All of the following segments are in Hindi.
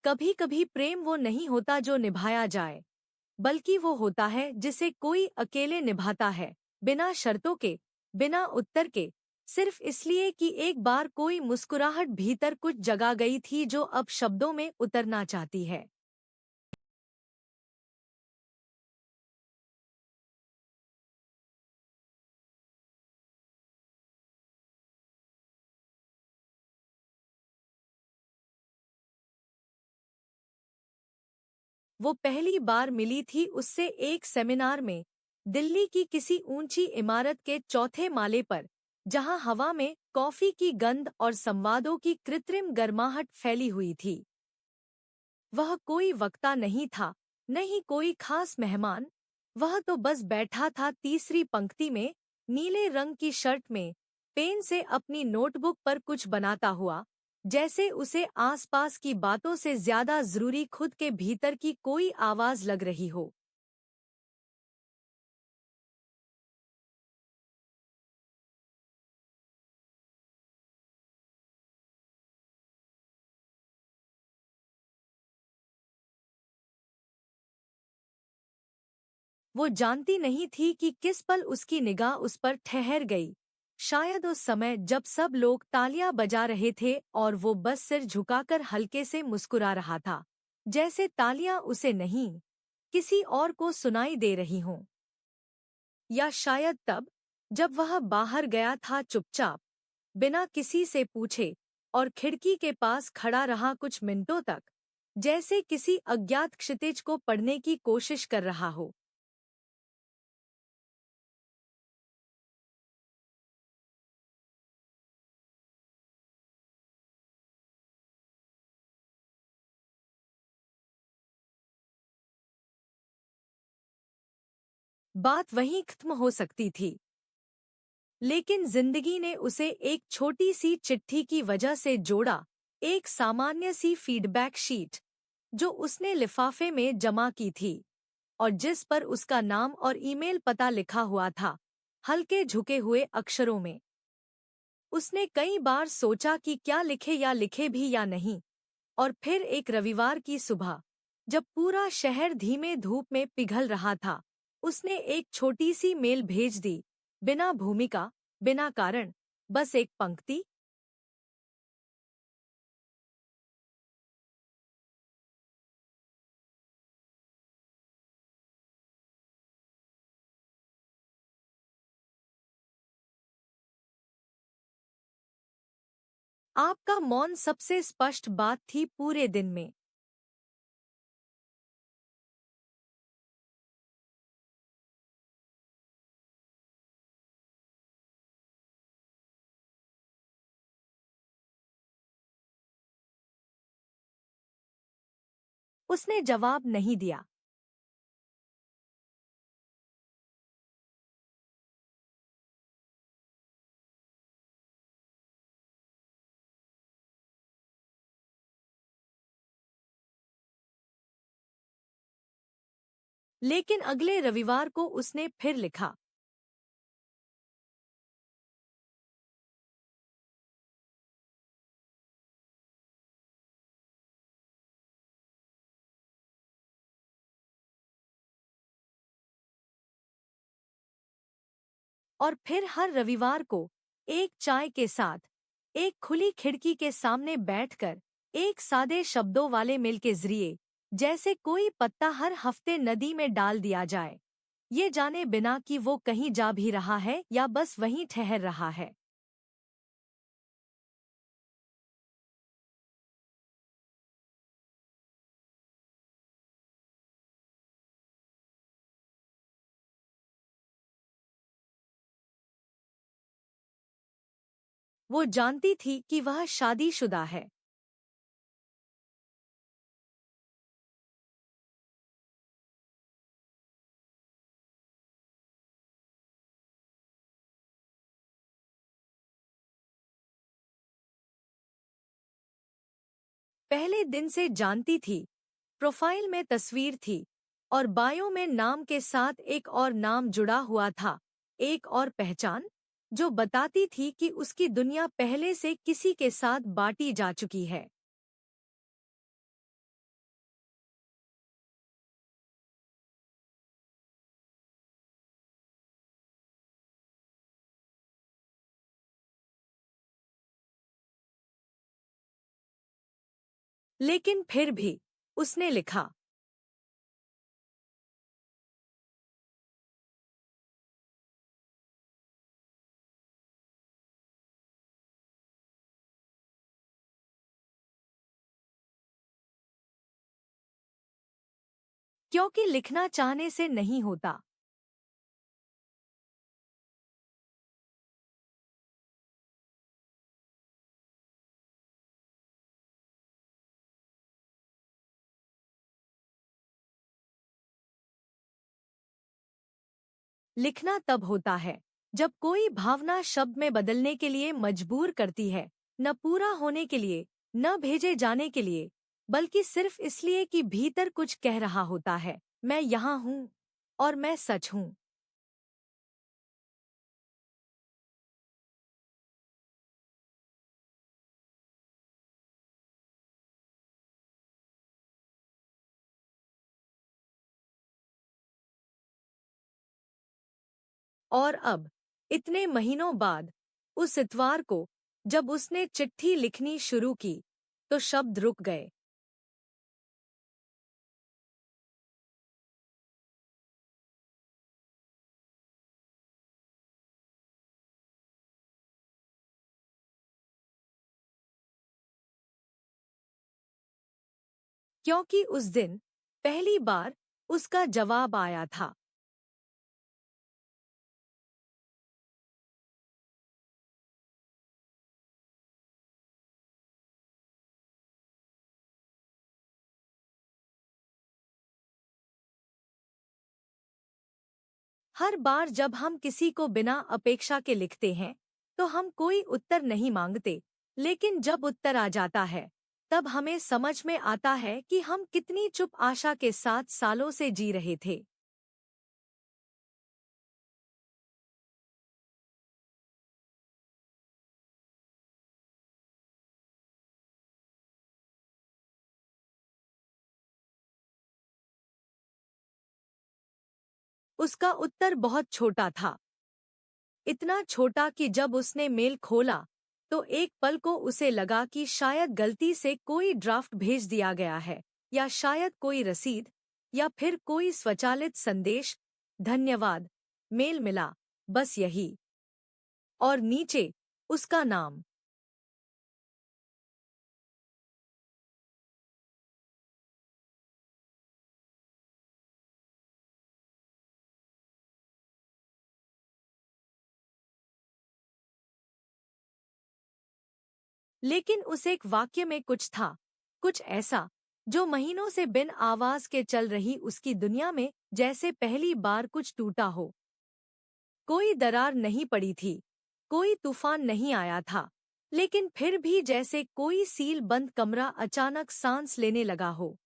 कभी कभी प्रेम वो नहीं होता जो निभाया जाए, बल्कि वो होता है जिसे कोई अकेले निभाता है, बिना शर्तों के, बिना उत्तर के, सिर्फ इसलिए कि एक बार कोई मुस्कुराहट भीतर कुछ जगा गई थी जो अब शब्दों में उतरना चाहती है। वो पहली बार मिली थी उससे एक सेमिनार में, दिल्ली की किसी ऊंची इमारत के चौथे माले पर, जहां हवा में कॉफी की गंध और संवादों की कृत्रिम गर्माहट फैली हुई थी। वह कोई वक्ता नहीं था, नहीं कोई खास मेहमान। वह तो बस बैठा था तीसरी पंक्ति में, नीले रंग की शर्ट में, पेन से अपनी नोटबुक पर कुछ बनाता हुआ, जैसे उसे आसपास की बातों से ज्यादा जरूरी खुद के भीतर की कोई आवाज लग रही हो। वो जानती नहीं थी कि किस पल उसकी निगाह उस पर ठहर गई। शायद उस समय जब सब लोग तालियां बजा रहे थे और वो बस सिर झुकाकर हल्के से मुस्कुरा रहा था, जैसे तालियां उसे नहीं, किसी और को सुनाई दे रही हों। या शायद तब, जब वह बाहर गया था चुपचाप, बिना किसी से पूछे, और खिड़की के पास खड़ा रहा कुछ मिनटों तक, जैसे किसी अज्ञात क्षितिज को पढ़ने की कोशिश कर रहा हो। बात वहीं खत्म हो सकती थी, लेकिन जिंदगी ने उसे एक छोटी सी चिट्ठी की वजह से जोड़ा, एक सामान्य सी फीडबैक शीट, जो उसने लिफाफे में जमा की थी, और जिस पर उसका नाम और ईमेल पता लिखा हुआ था, हल्के झुके हुए अक्षरों में। उसने कई बार सोचा कि क्या लिखे या लिखे भी या नहीं, और फिर एक रविवार की सुबह, जब पूरा शहर धीमे धूप में पिघल रहा था, उसने एक छोटी सी मेल भेज दी, बिना भूमिका, बिना कारण, बस एक पंक्ति। आपका मौन सबसे स्पष्ट बात थी पूरे दिन में। उसने जवाब नहीं दिया। लेकिन अगले रविवार को उसने फिर लिखा। और फिर हर रविवार को, एक चाय के साथ, एक खुली खिड़की के सामने बैठकर, एक सादे शब्दों वाले मेल के जरिए, जैसे कोई पत्ता हर हफ्ते नदी में डाल दिया जाए, ये जाने बिना कि वो कहीं जा भी रहा है या बस वहीं ठहर रहा है। वो जानती थी कि वह शादीशुदा है। पहले दिन से जानती थी। प्रोफाइल में तस्वीर थी, और बायो में नाम के साथ एक और नाम जुड़ा हुआ था, एक और पहचान, जो बताती थी कि उसकी दुनिया पहले से किसी के साथ बांटी जा चुकी है। लेकिन फिर भी उसने लिखा। क्योंकि लिखना चाहने से नहीं होता। लिखना तब होता है जब कोई भावना शब्द में बदलने के लिए मजबूर करती है, न पूरा होने के लिए, न भेजे जाने के लिए, बल्कि सिर्फ इसलिए कि भीतर कुछ कह रहा होता है, मैं यहाँ हूँ और मैं सच हूँ। और अब इतने महीनों बाद उस इतवार को जब उसने चिट्ठी लिखनी शुरू की तो शब्द रुक गए। क्योंकि उस दिन पहली बार उसका जवाब आया था। हर बार जब हम किसी को बिना अपेक्षा के लिखते हैं तो हम कोई उत्तर नहीं मांगते, लेकिन जब उत्तर आ जाता है तब हमें समझ में आता है कि हम कितनी चुप आशा के साथ सालों से जी रहे थे। उसका उत्तर बहुत छोटा था, इतना छोटा कि जब उसने मेल खोला तो एक पल को उसे लगा कि शायद गलती से कोई ड्राफ्ट भेज दिया गया है, या शायद कोई रसीद, या फिर कोई स्वचालित संदेश, धन्यवाद, मेल मिला, बस यही। और नीचे उसका नाम। लेकिन उस एक वाक्य में कुछ था, कुछ ऐसा जो महीनों से बिन आवाज के चल रही उसकी दुनिया में जैसे पहली बार कुछ टूटा हो। कोई दरार नहीं पड़ी थी, कोई तूफान नहीं आया था, लेकिन फिर भी जैसे कोई सील बंद कमरा अचानक सांस लेने लगा हो।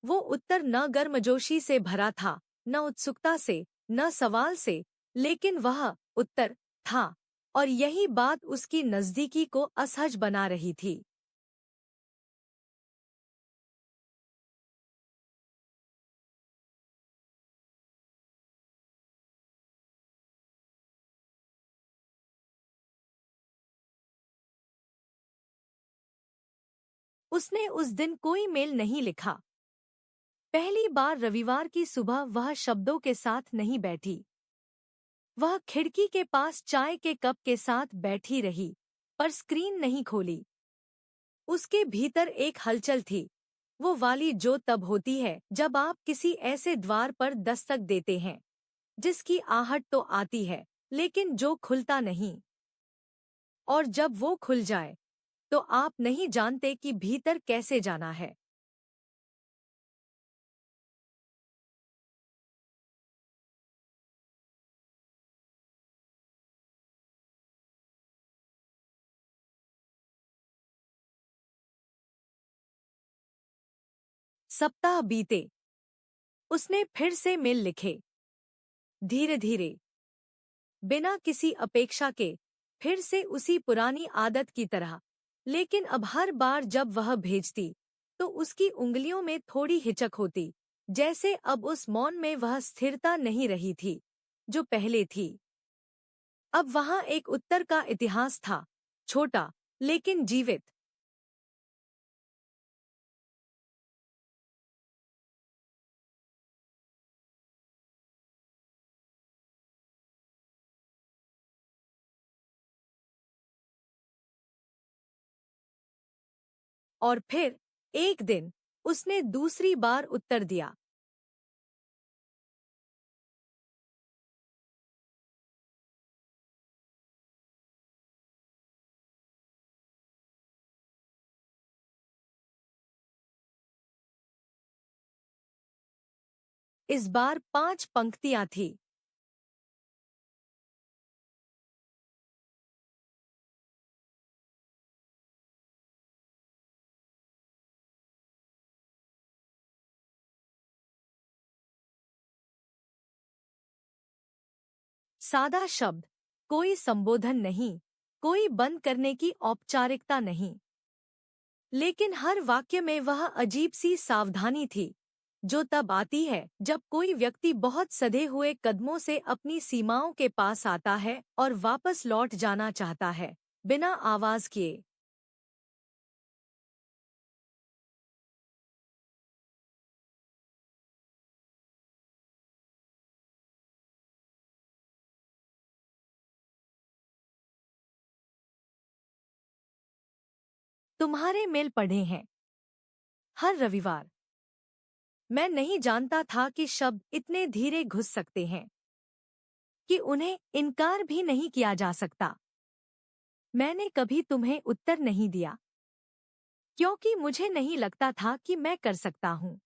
वो उत्तर न गर्मजोशी से भरा था, न उत्सुकता से, न सवाल से, लेकिन वह उत्तर था, और यही बात उसकी नजदीकी को असहज बना रही थी। उसने उस दिन कोई मेल नहीं लिखा। पहली बार रविवार की सुबह वह शब्दों के साथ नहीं बैठी। वह खिड़की के पास चाय के कप के साथ बैठी रही, पर स्क्रीन नहीं खोली। उसके भीतर एक हलचल थी, वो वाली जो तब होती है जब आप किसी ऐसे द्वार पर दस्तक देते हैं जिसकी आहट तो आती है, लेकिन जो खुलता नहीं। और जब वो खुल जाए तो आप नहीं जानते कि भीतर कैसे जाना है। सप्ताह बीते, उसने फिर से मेल लिखे, धीरे धीरे, बिना किसी अपेक्षा के, फिर से उसी पुरानी आदत की तरह। लेकिन अब हर बार जब वह भेजती तो उसकी उंगलियों में थोड़ी हिचक होती, जैसे अब उस मौन में वह स्थिरता नहीं रही थी जो पहले थी। अब वहाँ एक उत्तर का इतिहास था, छोटा लेकिन जीवित। और फिर एक दिन उसने दूसरी बार उत्तर दिया। इस बार 5 पंक्तियां थी। सादा शब्द, कोई संबोधन नहीं, कोई बंद करने की औपचारिकता नहीं। लेकिन हर वाक्य में वह अजीब सी सावधानी थी, जो तब आती है जब कोई व्यक्ति बहुत सधे हुए कदमों से अपनी सीमाओं के पास आता है और वापस लौट जाना चाहता है, बिना आवाज किए। तुम्हारे मेल पढ़े हैं। हर रविवार। मैं नहीं जानता था कि शब्द इतने धीरे घुस सकते हैं, कि उन्हें इनकार भी नहीं किया जा सकता। मैंने कभी तुम्हें उत्तर नहीं दिया, क्योंकि मुझे नहीं लगता था कि मैं कर सकता हूँ।